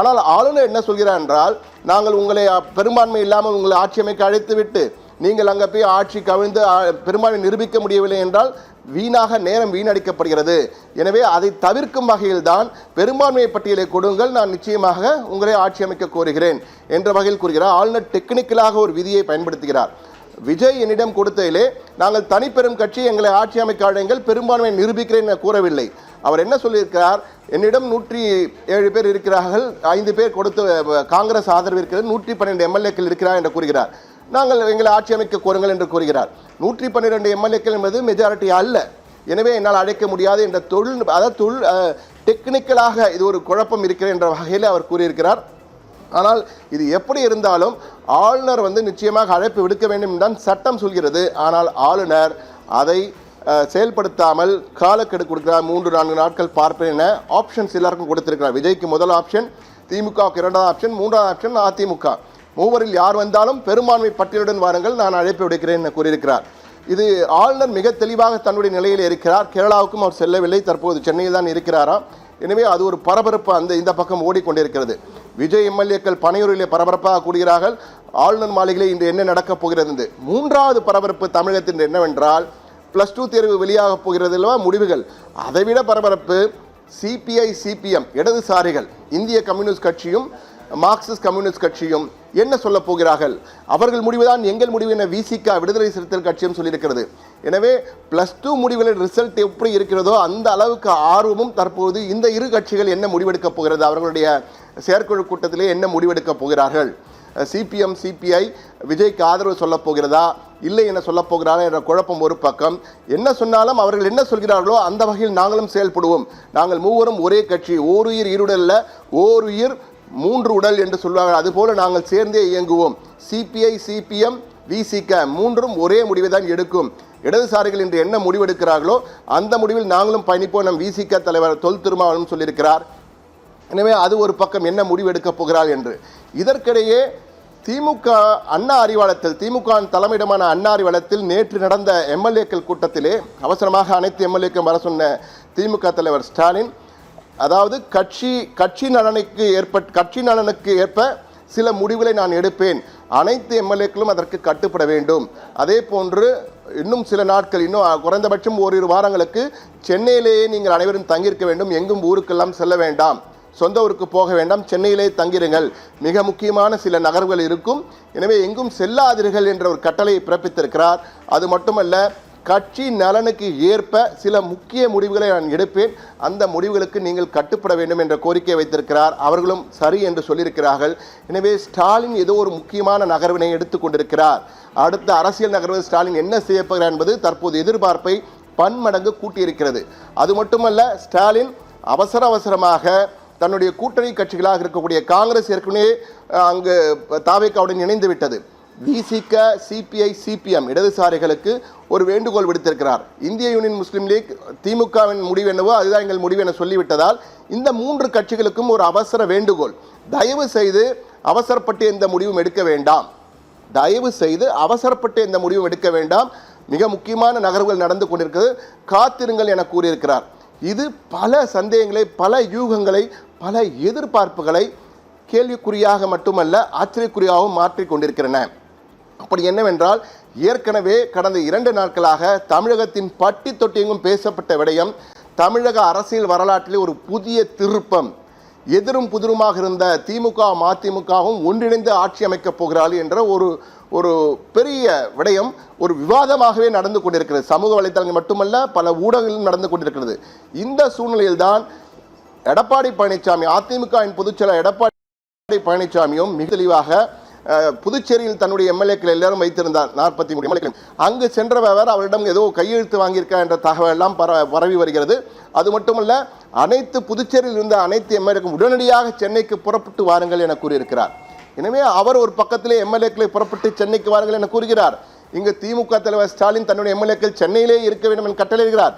ஆனால் ஆளுநர் என்ன சொல்கிறார் என்றால், நாங்கள் உங்களை பெரும்பான்மை இல்லாமல் உங்களை ஆட்சி அமைக்க அழைத்து விட்டு நீங்கள் அங்கே போய் ஆட்சி கவிழ்ந்து பெரும்பான்மை நிரூபிக்க முடியவில்லை என்றால் வீணாக நேரம் வீணடிக்கப்படுகிறது. எனவே அதை தவிர்க்கும் வகையில் தான் பெரும்பான்மை பட்டியலை கொடுங்கள், நான் நிச்சயமாக உங்களை ஆட்சி அமைக்க கோருகிறேன் என்ற வகையில் கூறுகிறார். ஆளுநர் டெக்னிக்கலாக ஒரு விதியை பயன்படுத்துகிறார். விஜய் என்னிடம் கொடுத்ததிலே நாங்கள் தனிப்பெரும் கட்சி, எங்களை ஆட்சி அமைக்க அழைங்கள், பெரும்பான்மை நிரூபிக்கிறேன் என கூறவில்லை. அவர் என்ன சொல்லியிருக்கிறார், என்னிடம் 107 பேர் இருக்கிறார்கள், 5 பேர் கொடுத்து காங்கிரஸ் ஆதரவு இருக்கிறது, 112 எம்எல்ஏக்கள் இருக்கிறார் என்று கூறுகிறார். நாங்கள் எங்களை ஆட்சி அமைக்க கோருங்கள் என்று கூறுகிறார். 112 எம்எல்ஏக்கள் என்பது மெஜாரிட்டி அல்ல, எனவே என்னால் அழைக்க முடியாது என்ற டெக்னிக்கலாக இது ஒரு குழப்பம் இருக்கிறது என்ற வகையில் அவர் கூறியிருக்கிறார். ஆனால் இது எப்படி இருந்தாலும் ஆளுநர் நிச்சயமாக அழைப்பு விடுக்க வேண்டும் என்றுதான் சட்டம் சொல்கிறது. ஆனால் ஆளுநர் அதை செயல்படுத்தாமல் காலக்கெடு கொடுக்கிறார். 3-4 நாட்கள் பார்ப்பேன் என ஆப்ஷன்ஸ் எல்லாருக்கும் கொடுத்திருக்கிறார். விஜய்க்கு முதல் ஆப்ஷன், திமுகவுக்கு 2வது ஆப்ஷன், 3வது ஆப்ஷன் அதிமுக. மூவரில் யார் வந்தாலும் பெரும்பான்மை பட்டியலுடன் வாருங்கள், நான் அழைப்பு விடுக்கிறேன் என கூறியிருக்கிறார். இது ஆளுநர் மிக தெளிவாக தன்னுடைய நிலையில் இருக்கிறார். கேரளாவுக்கும் அவர் செல்லவில்லை, தற்போது சென்னையில் தான் இருக்கிறாராம். எனவே அது ஒரு பரபரப்பு இந்த பக்கம் ஓடிக்கொண்டிருக்கிறது. விஜய் எம்எல்ஏக்கள் பனையூரிலே பரபரப்பாக கூடுகிறார்கள். ஆளுநர் மாளிகையில் இன்று என்ன நடக்கப் போகிறது? 3வது பரபரப்பு தமிழகத்தின் என்னவென்றால், +2 தேர்வு வெளியாக போகிறது அல்லவா முடிவுகள். அதைவிட பரபரப்பு சிபிஐ சிபிஎம் இடதுசாரிகள், இந்திய கம்யூனிஸ்ட் கட்சியும் மார்க்சிஸ்ட் கம்யூனிஸ்ட் கட்சியும் என்ன சொல்ல போகிறார்கள்? அவர்கள் முடிவுதான் எங்கள் முடிவு என விசிக விடுதலை சிறுத்தைகள் கட்சியும் சொல்லியிருக்கிறது. எனவே +2 முடிவுகளின் ரிசல்ட் எப்படி இருக்கிறதோ அந்த அளவுக்கு ஆர்வமும் தற்போது இந்த இரு கட்சிகள் என்ன முடிவெடுக்கப் போகிறது, அவர்களுடைய செயற்குழு கூட்டத்திலே என்ன முடிவெடுக்கப் போகிறார்கள்? சிபிஎம் சிபிஐ விஜய்க்கு ஆதரவு சொல்ல போகிறதா, இல்லை என சொல்ல போகிறாரா என்ற குழப்பம் ஒரு பக்கம். என்ன சொன்னாலும் அவர்கள் என்ன சொல்கிறார்களோ அந்த வகையில் நாங்களும் செயல்படுவோம். நாங்கள் மூவரும் ஒரே கட்சி, ஓருயிர் ஈருடல்ல, ஓருயிர் 3 உடல் என்று சொல்வார்கள். அதுபோல நாங்கள் சேர்ந்தே இயங்குவோம். சிபிஐ சிபிஎம் விசிக 3ம் ஒரே முடிவை தான் எடுக்கும். இடதுசாரிகள் இன்று என்ன முடிவெடுக்கிறார்களோ அந்த முடிவில் நாங்களும் பயணிப்போம். நம் விசிக தலைவர் தொல் திருமாவளவன் சொல்லியிருக்கிறார். எனவே அது ஒரு பக்கம் என்ன முடிவெடுக்கப் போகிறார் என்று. இதற்கிடையே திமுக அண்ணா அறிவாலயத்தில், திமுக தலைமையிடமான அண்ணா அறிவாலயத்தில் நேற்று நடந்த எம்எல்ஏக்கள் கூட்டத்திலே அவசரமாக அனைத்து எம்எல்ஏக்களும் வர சொன்ன திமுக தலைவர் ஸ்டாலின், அதாவது கட்சி நலனுக்கு ஏற்ப சில முடிவுகளை நான் எடுப்பேன், அனைத்து எம்எல்ஏக்களும் அதற்கு கட்டுப்பட வேண்டும். அதே போன்று இன்னும் சில நாட்கள், இன்னும் குறைந்தபட்சம் 1-2 வாரங்களுக்கு சென்னையிலேயே நீங்கள் அனைவரும் தங்கியிருக்க வேண்டும், எங்கும் ஊருக்கெல்லாம் செல்ல வேண்டாம், சொந்த ஊருக்கு போக வேண்டாம், சென்னையிலே தங்கிருங்கள், மிக முக்கியமான சில நகர்வுகள் இருக்கும், எனவே எங்கும் செல்லாதீர்கள் என்ற ஒரு கட்டளையை பிறப்பித்திருக்கிறார். அது மட்டுமல்ல, கட்சி நலனுக்கு ஏற்ப சில முக்கிய முடிவுகளை நான் எடுப்பேன், அந்த முடிவுகளுக்கு நீங்கள் கட்டுப்பட வேண்டும் என்ற கோரிக்கையை வைத்திருக்கிறார். அவர்களும் சரி என்று சொல்லியிருக்கிறார்கள். எனவே ஸ்டாலின் ஏதோ ஒரு முக்கியமான நகர்வினை எடுத்துக்கொண்டிருக்கிறார். அடுத்த அரசியல் நகர்வு ஸ்டாலின் என்ன செய்யப்போகிறார் என்பது தற்போது எதிர்பார்ப்பை பன்மடங்கு கூட்டியிருக்கிறது. அது மட்டுமல்ல, ஸ்டாலின் அவசரமாக தன்னுடைய கூட்டணி கட்சிகளாக இருக்கக்கூடிய காங்கிரஸ் ஏற்கனவே அங்கு தாவேக்காவுடன் இணைந்து விட்டது. விசிக சிபிஐ சிபிஎம் இடதுசாரிகளுக்கு ஒரு வேண்டுகோள் விடுத்திருக்கிறார். இந்திய யூனியன் முஸ்லீம் லீக் திமுகவின் முடிவு என்னவோ அதுதான் எங்கள் முடிவு என சொல்லிவிட்டதால் இந்த 3 கட்சிகளுக்கும் ஒரு அவசர வேண்டுகோள், தயவு செய்து அவசரப்பட்டு எந்த முடிவும் எடுக்க வேண்டாம், தயவு செய்து அவசரப்பட்டு எந்த முடிவும் எடுக்க வேண்டாம், மிக முக்கியமான நகர்வுகள் நடந்து கொண்டிருக்கிறது, காத்திருங்கள் என கூறியிருக்கிறார். இது பல சந்தேகங்களை, பல யூகங்களை, பல எதிர்பார்ப்புகளை கேள்விக்குறியாக மட்டுமல்ல ஆச்சரியக்குறியாகவும் மாற்றிக் கொண்டிருக்கிறன. அப்படி என்னவென்றால், ஏற்கனவே கடந்த 2 நாட்களாக தமிழகத்தின் பட்டி தொட்டியெங்கும் பேசப்பட்ட விடயம், தமிழக அரசியல் வரலாற்றிலே ஒரு புதிய திருப்பம், எதிரும் புதிருமாக இருந்த திமுக மதிமுகவும் ஒன்றிணைந்து ஆட்சி அமைக்கப் போகிறார்கள் என்ற ஒரு பெரிய விடயம் ஒரு விவாதமாகவே நடந்து கொண்டிருக்கிறது. சமூக வலைத்தளங்கள் மட்டுமல்ல, பல ஊடகங்களிலும் நடந்து கொண்டிருக்கிறது. இந்த சூழ்நிலையில்தான் எடப்பாடி பழனிசாமி, அதிமுகவின் பொதுச்செயலாளர் எடப்பாடி பழனிசாமியும் மிக தெளிவாக புதுச்சேரியில் தன்னுடைய எம்எல்ஏக்கள் எல்லாரும் வைத்திருந்தார், 43 எம்எல்ஏக்கள். அங்கு சென்றவர் அவரிடம் ஏதோ கையெழுத்து வாங்கியிருக்கா என்ற தகவல் எல்லாம் பரவி வருகிறது. அது மட்டுமல்ல, புதுச்சேரியில் இருந்த அனைத்து எம்எல்ஏக்களும் உடனடியாக சென்னைக்கு புறப்பட்டு வாருங்கள் என கூறியிருக்கிறார். எனவே அவர் ஒரு பக்கத்திலே எம்எல்ஏக்களை புறப்பட்டு சென்னைக்கு வாருங்கள் என கூறுகிறார். இங்கு திமுக தலைவர் ஸ்டாலின் தன்னுடைய எம்எல்ஏக்கள் சென்னையிலே இருக்க வேண்டும் என கட்டளையிடுகிறார்.